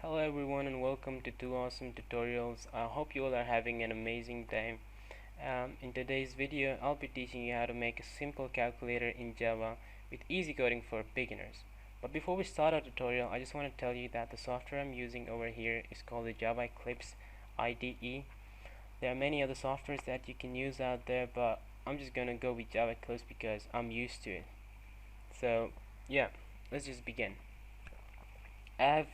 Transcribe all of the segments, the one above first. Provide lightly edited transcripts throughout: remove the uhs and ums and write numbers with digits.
Hello everyone and welcome to two awesome tutorials. I hope you all are having an amazing day. In today's video I'll be teaching you how to make a simple calculator in Java with easy coding for beginners. But before we start our tutorial, I just want to tell you that the software I'm using over here is called the Java Eclipse IDE. There are many other softwares that you can use out there, but I'm just gonna go with Java Eclipse because I'm used to it. So yeah, let's just begin. I have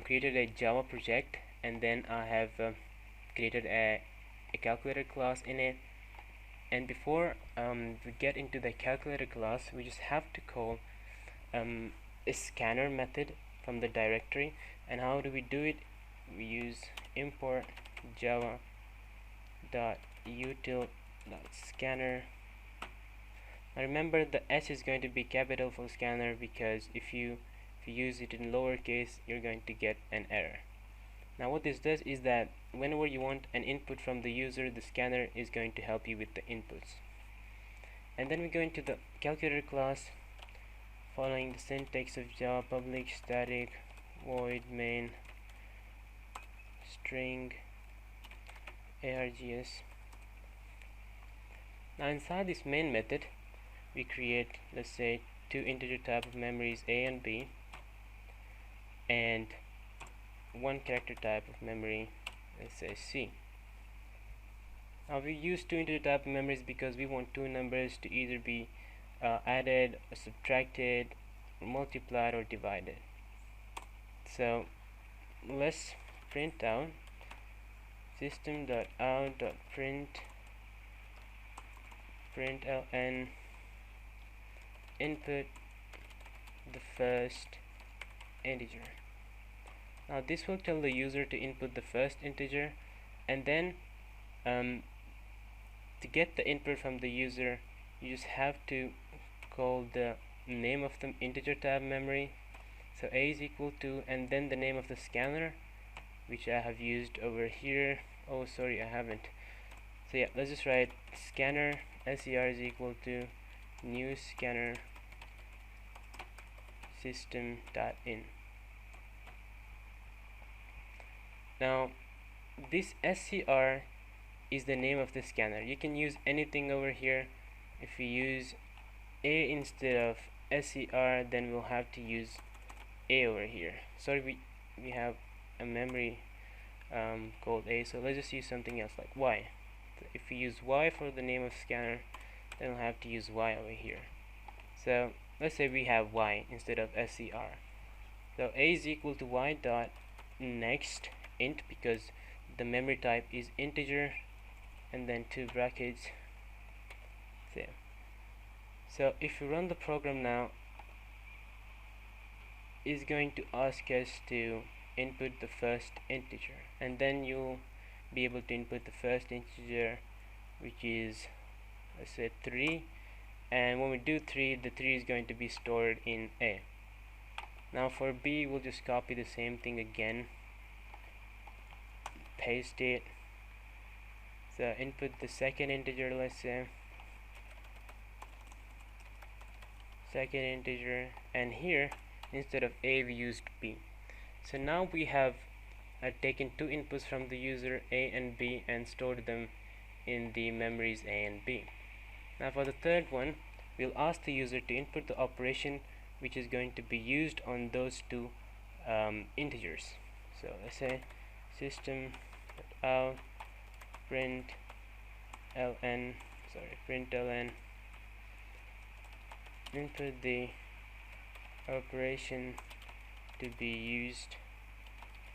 created a Java project, and then I have created a calculator class in it. And before we get into the calculator class, we just have to call a scanner method from the directory. And how do we do it? We use import java.util.scanner. Now remember, the S is going to be capital for scanner, because if you use it in lowercase, you're going to get an error. Now what this does is that whenever you want an input from the user, the scanner is going to help you with the inputs. And then we go into the calculator class, following the syntax of Java: public static void main string args. Now inside this main method, we create, let's say, two integer type of memories, A and B, and one character type of memory, let's say C. Now we use two integer type of memories because we want two numbers to either be added or subtracted or multiplied or divided. So let's print out system.out.println input the first integer. Now this will tell the user to input the first integer, and then to get the input from the user, you just have to call the name of the integer type memory. So A is equal to, and then the name of the scanner, which I have used over here. Oh, sorry, I haven't. So yeah, let's just write scanner ser is equal to new scanner system.in. Now this SCR is the name of the scanner. You can use anything over here. If you use A instead of SCR, then we'll have to use A over here. Sorry, we have a memory called A, so let's just use something else like Y. So if we use Y for the name of scanner, then we'll have to use Y over here. So let's say we have Y instead of SCR. So A is equal to Y dot next int, because the memory type is integer, and then two brackets there. So if you run the program now, it's going to ask us to input the first integer, and then you'll be able to input the first integer, which is, let's say, 3. And when we do 3, the 3 is going to be stored in A. Now for B, we'll just copy the same thing again, paste it. So input the second integer, let's say second integer, and here instead of A we used B. So now we have taken two inputs from the user, A and B, and stored them in the memories A and B. Now for the third one, we'll ask the user to input the operation which is going to be used on those two integers. So let's say system.out println input the operation to be used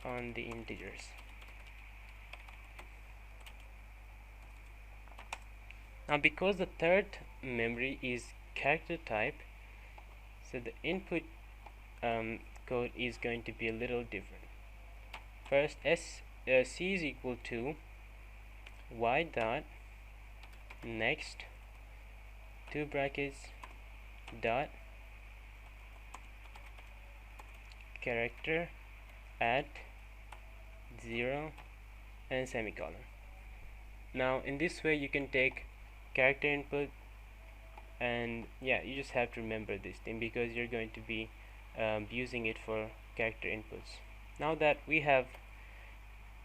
on the integers. Now because the third memory is character type, so the input code is going to be a little different. First, C is equal to Y dot next two brackets dot character at 0 and semicolon. Now in this way you can take character input, and yeah, you just have to remember this thing because you're going to be using it for character inputs. Now that we have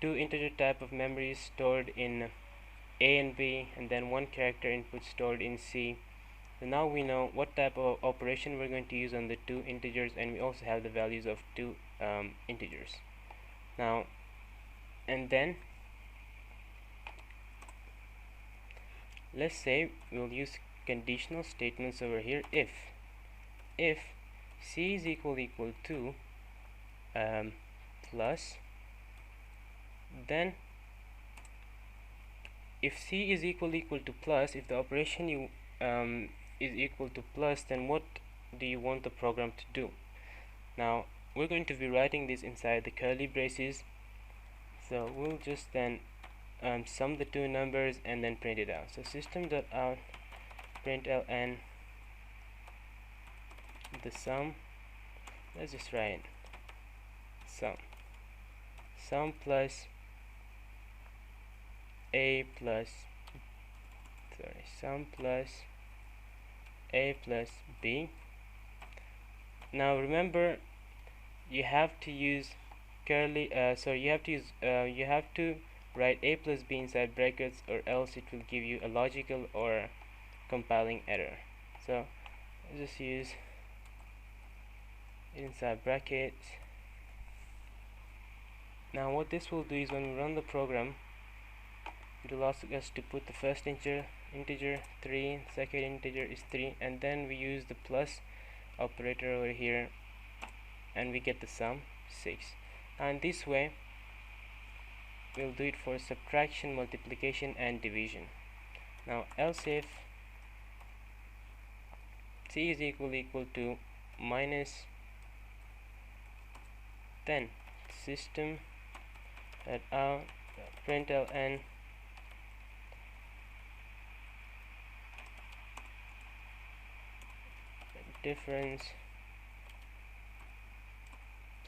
two integer type of memories stored in A and B, and then one character input stored in C, so now we know what type of operation we're going to use on the two integers, and we also have the values of two integers. Now, and then let's say we'll use conditional statements over here. If C is equal to plus, then if C is equal to plus, if the operation is equal to plus, then what do you want the program to do? Now we're going to be writing this inside the curly braces, so we'll just then sum the two numbers and then print it out. So system.out println the sum, let's just write sum plus a plus sum plus a plus b. Now remember, you have to use curly you have to write a plus b inside brackets, or else it will give you a logical or compiling error. So let's just use it inside brackets. Now what this will do is, when we run the program, it will ask us to put the first integer 3, second integer is 3, and then we use the plus operator over here, and we get the sum 6. And this way we'll do it for subtraction, multiplication, and division. Now else if C is equal to minus, then system out println difference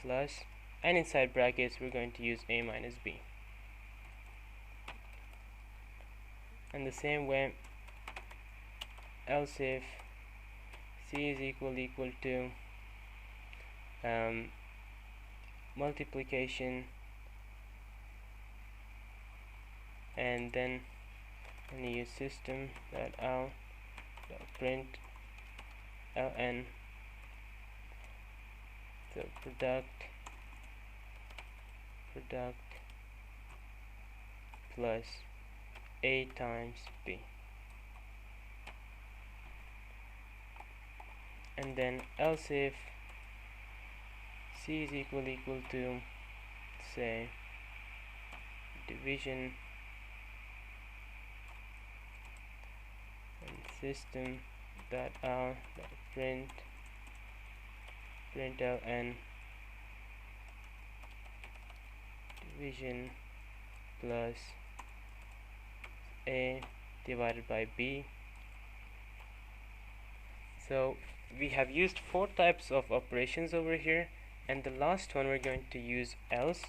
plus, and inside brackets we're going to use a minus b. And the same way, else if C is equal to multiplication, and then use system.out println so product plus a times b, and then else if C is equal to, say, division, and system.out println division plus a divided by b. So we have used 4 types of operations over here, and the last one we're going to use else.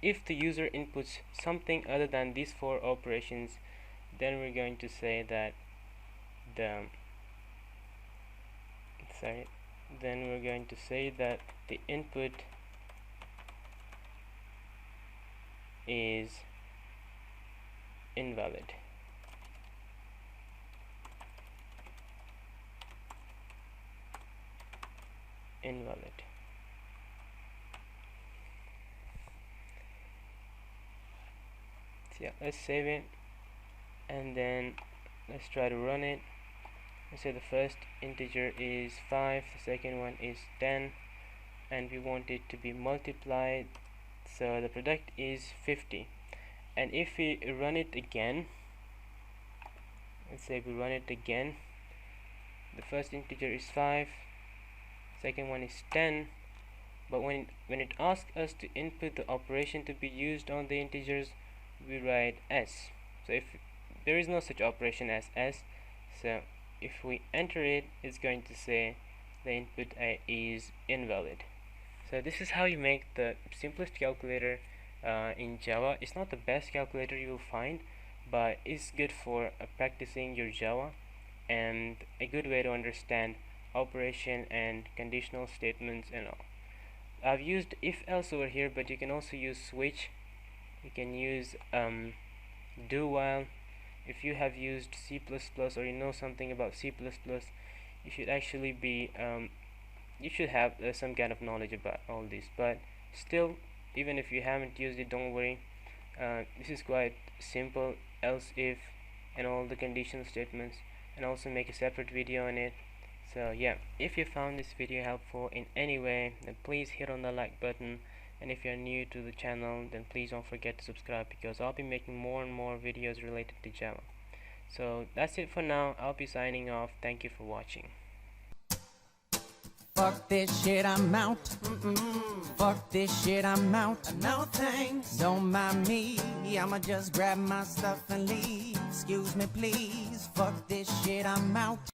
If the user inputs something other than these 4 operations, then we're going to say that the input is invalid. So yeah, let's save it, and then let's try to run it. Let's say the first integer is 5, the second one is 10, and we want it to be multiplied, so the product is 50. And if we run it again, let's say we run it again, the first integer is 5, second one is 10, but when it asks us to input the operation to be used on the integers, we write s. So if there is no such operation as s, so if we enter it, it's going to say the input is invalid. So this is how you make the simplest calculator in Java. It's not the best calculator you will find, but it's good for practicing your Java, and a good way to understand operation and conditional statements and all. I've used if else over here, but you can also use switch. You can use do while. If you have used C++ or you know something about C++, you should actually be you should have some kind of knowledge about all this. But still, even if you haven't used it, don't worry. This is quite simple, else if and all the conditional statements, and also make a separate video on it. So yeah, if you found this video helpful in any way, then please hit on the like button, and if you're new to the channel, then please don't forget to subscribe, because I'll be making more and more videos related to Java. So that's it for now. I'll be signing off. Thank you for watching. Fuck this shit, I'm out. Fuck this shit, I'm out. No thanks. Don't mind me. I'ma just grab my stuff and leave. Excuse me, please. Fuck this shit, I'm out.